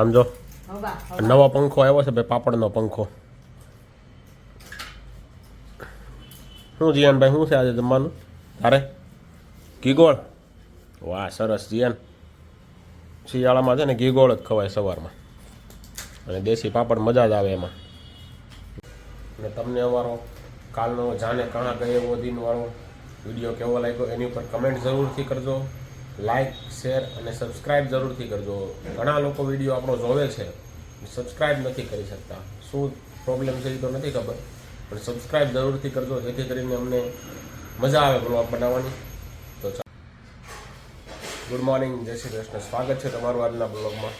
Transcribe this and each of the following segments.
આમ જો નવો પંખો આવ્યો છે ભાઈ, પાપડનો પંખો. શું જીયાનભાઈ, શું છે આજે જમવાનું તારે? ઘી ગોળ. વાહ સરસ જીયાન, શિયાળામાં છે ને ઘી ગોળ જ ખવાય સવારમાં, અને દેશી પાપડ મજા જ આવે એમાં. અને તમને અમારો કાલનો જાને કણા ગયે વો દિન વાળો વિડીયો કેવો લાગ્યો એની ઉપર કમેન્ટ જરૂરથી કરજો. લાઇક, શેર અને સબસ્ક્રાઈબ જરૂરથી કરજો. ઘણા લોકો વિડીયો આપણો જોવે છે, સબસ્ક્રાઈબ નથી કરી શકતા. શું પ્રોબ્લેમ છે એ તો નથી ખબર, પણ સબસ્ક્રાઈબ જરૂરથી કરજો, જેથી કરીને અમને મજા આવે બ્લોગ બનાવવાની. તો ગુડ મોર્નિંગ, જય શ્રી કૃષ્ણ. સ્વાગત છે તમારું આજના બ્લોગમાં.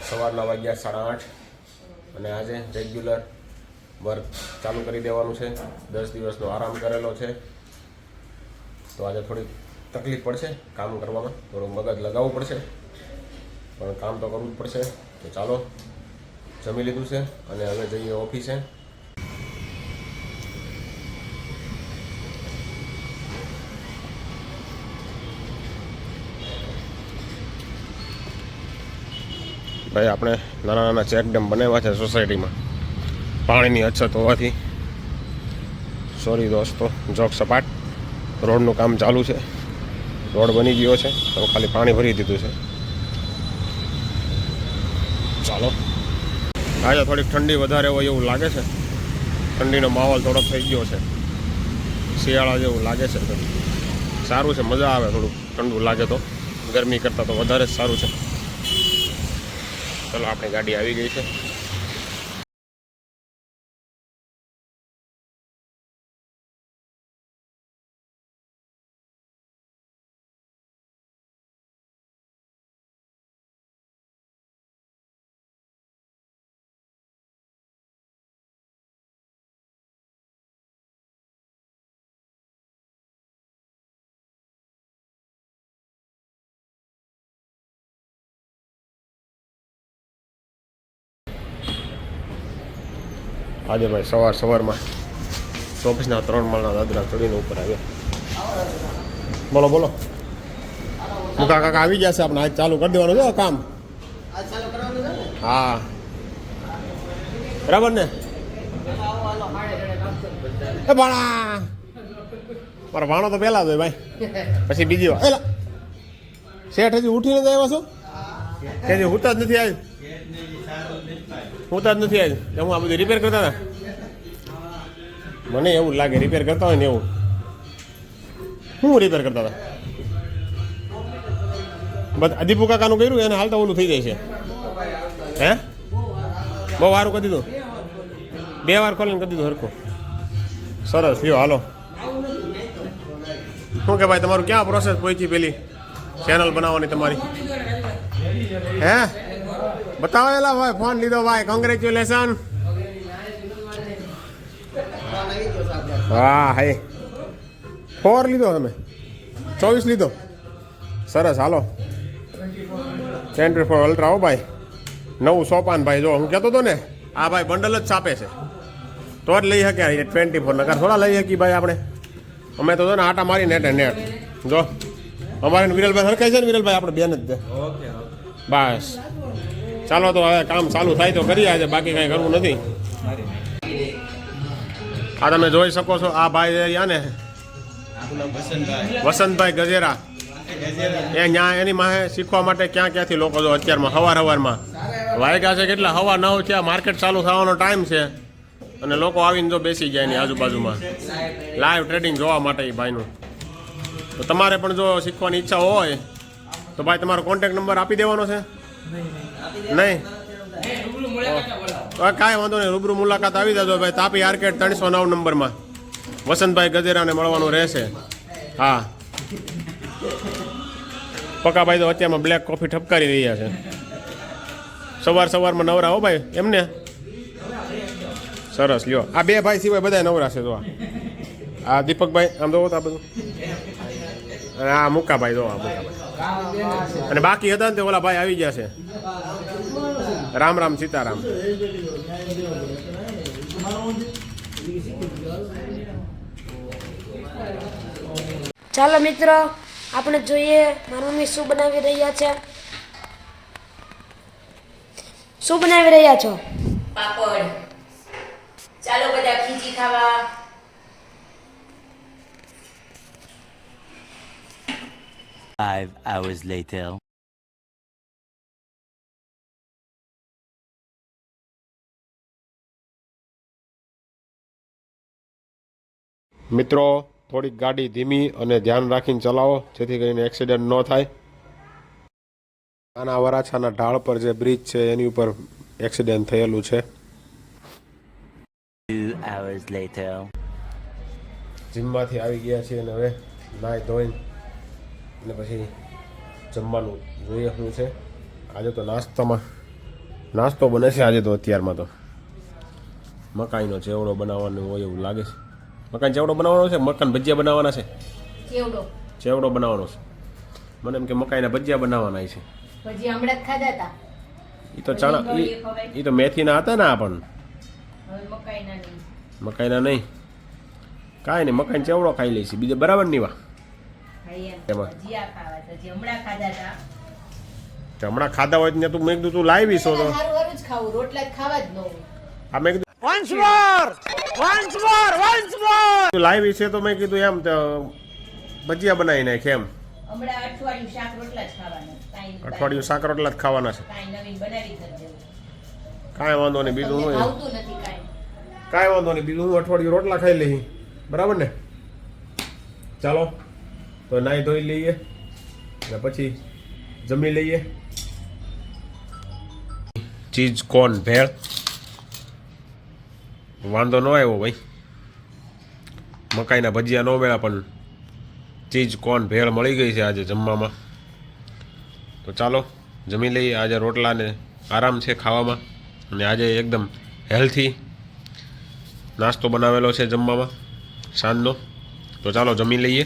સવારના વાગ્યા 8:30 અને આજે રેગ્યુલર વર્ક ચાલુ કરી દેવાનું છે. 10 દિવસનો આરામ કરેલો છે, તો આજે થોડી તકલીફ પડશે કામ કરવામાં, થોડું મગજ લગાવવું પડશે, પણ કામ તો કરવું જ પડશે. તો ચાલો, જમી લીધું છે અને હવે જઈએ ઓફિસે. ભાઈ આપણે નાના નાના ચેક ડેમ બનાવ્યા છે સોસાયટીમાં, પાણીની અછત હોવાથી. સોરી દોસ્તો, જોક સપાટ. રોડનું કામ ચાલુ છે, રોડ બની ગયો છે, તો ખાલી પાણી ભરી દીધું છે. ચાલો, આજે થોડીક ઠંડી વધારે હોય એવું લાગે છે. ઠંડીનો માહોલ થોડોક થઈ ગયો છે, શિયાળા જેવું લાગે છે. સારું છે, મજા આવે. થોડુંક ઠંડુ લાગે તો ગરમી કરતાં તો વધારે જ સારું છે. ચલો, આપણી ગાડી આવી ગઈ છે. આજે ભાઈ સવારમાં ઓફિસના 3 માળના દાદરા ચડીને ઉપર આવ્યો. બોલો બોલો, મુકા કાકા આવી ગયા છે. આપણે આજ ચાલુ કરી દેવાનું છે કામ. હા બરાબર ને. એ ભાણા મારો ભાણો તો પહેલા જ હોય ભાઈ, પછી બીજી વાર. એલા શેઠ હજી ઉઠીને જ આવ્યા છો કે હજી ઉઠતા જ નથી? આજ ઉઠતા જ નથી. આજ હું આ બધું રિપેર કરતા હતા. મને એવું લાગે રિપેર કરતા હોય ને એવું. શું રિપેર કરતા હતા? બસ અદીપુ કાકાનું કર્યું, એને હાલતા ઓલું થઈ જાય છે. હે બહુ સારું કરી દીધું, 2 વાર ખોલીને કરી દીધું હરખું. સરસ લ્યો, હાલો. શું કે ભાઈ, તમારું ક્યાં પ્રોસેસ પહોંચી પેલી ચેનલ બનાવવાની તમારી? હે બતાવેલા ભાઈ, ફોન લીધો ભાઈ, કોંગ્રેચ્યુલેશન. હા હે 4 લીધો તમે, 24 લીધો. સરસ, હાલો. 24 અલ્ટ્રા હો ભાઈ, નવું સોપાન ભાઈ. જો હું કહેતો હતો ને, આ ભાઈ બંડલ જ છાપે છે તો જ લઈ શક્યા 24. નકર થોડા લઈ શકી ભાઈ આપણે. અમે તો જો ને આટા મારી નેટ. જો અમારે વિરલભાઈ હરખાય છે ને, વિરલભાઈ આપણે બેન જ છે. બસ ચાલો, તો હવે કામ ચાલુ થાય તો કરીએ આજે, બાકી કાંઈ કરવું નથી. આ તમે જોઈ શકો છો, આ ભાઈ રહ્યા ને વસંતભાઈ ગજેરા, એ ન્યા એની માહે શીખવા માટે ક્યાંથી લોકો જો અત્યારમાં સવારમાં વાગ્યા છે કેટલા, 9:15 થયા. માર્કેટ ચાલુ થવાનો ટાઈમ છે અને લોકો આવીને જો બેસી ગયા એની આજુબાજુમાં લાઈવ ટ્રેડિંગ જોવા માટે એ ભાઈનું. તો તમારે પણ જો શીખવાની ઈચ્છા હોય તો ભાઈ તમારો કોન્ટેક્ટ નંબર આપી દેવાનો છે. નહીં કાંઈ વાંધો નહીં, રૂબરૂ મુલાકાત આવી જજો ભાઈ. તાપી આર્કેટ 309 નંબરમાં વસંતભાઈ ગજેરાને મળવાનું રહેશે. હા, પકાભાઈ તો અત્યારમાં બ્લેક કોફી ઠપકારી રહ્યા છે. સવારમાં નવરા હો ભાઈ એમને. સરસ લ્યો, આ 2 ભાઈ સિવાય બધા નવરા છે. જો આ દીપકભાઈ આમ જોવો તો આ બધું, અને આ મુકાભાઈ જો આ મુકાભાઈ, અને બાકી હતા ને તે ઓલા ભાઈ આવી ગયા છે. રામ રામ સીતારામ. ચાલો મિત્રો, આપણે જોઈએ મારી મમ્મી શું બનાવી રહ્યા છે. શું બનાવી રહ્યા છો? પાપડ. ચાલો બધા ખીચી ખાવા. Five hours later. મિત્રો થોડીક ગાડી ધીમી અને ધ્યાન રાખીને ચલાવો જેથી કરીને એક્સિડન્ટ ન થાય. આના વરાછાના ઢાળ પર જે બ્રિજ છે એની ઉપર એક્સિડન્ટ થયેલું છે. 2 hours later. જીમમાંથી આવી ગયા છીએ અને હવે નાહી ધોઈને અને પછી જમવાનું જોઈએ શું છે. આજે તો નાસ્તો બને છે આજે તો. અત્યારમાં તો મકાઈનો ચેવડો બનાવવાનો હોય એવું લાગે છે. મકાઈ ચેવડો બનાવવાનો છે, મકાન ભજીયા બનાવવાના છે. ચેવડો બનાવવાનો છે. મને એમ કે મકાઈના ભજીયા બનાવવાના છે. પછી હમણાં જ ખાધા હતા. એ તો ચણા એ તો મેથીના હતા ને. પણ હવે મકાઈના નહીં. મકાઈના નહીં, કાંઈ નહીં, મકાઈ ચેવડો ખાઈ લઈશું બીજે બરાબર નહીં. વા ભાઈ એમ એમાં. ભજીયા ખાવા હતા. હજી હમણાં ખાધા હતા. તો હમણાં ખાધા હોય ને તું મેં કીધું તું લાવી છો તો સારું સારું જ ખાવું, રોટલા જ ખાવા જ ન હોય. આ મેં કીધું લાવી છે તો મેં કીધું એમ તો ભજીયા બનાવી નાખે એમ. હમણાં અઠવાડિયું શાક રોટલા જ ખાવાના. કાંઈ અઠવાડિયું શાક રોટલા જ ખાવાના છે. કાંઈ નવીન બનાવી જ નથી દેવું. કાંઈ વાંધો નહીં, બીજું તમને હું ભાવતું નથી કાંઈ. કાંઈ વાંધો નહીં, બીજું હું અઠવાડિયું રોટલા ખાઈ લઈ. બરાબર ને? ચાલો તો નાહી ધોઈ લઈએ અને પછી જમી લઈએ. ચીઝ કોર્ન ભેળ વાંધો ન આવ્યો ભાઈ. મકાઈના ભજીયા ન મળ્યા પણ ચીઝ કોર્ન ભેળ મળી ગઈ છે આજે જમવામાં. તો ચાલો જમી લઈએ. આજે રોટલાને આરામ છે ખાવામાં અને આજે એકદમ હેલ્થી નાસ્તો બનાવેલો છે જમવામાં સાંજનો. તો ચાલો જમી લઈએ.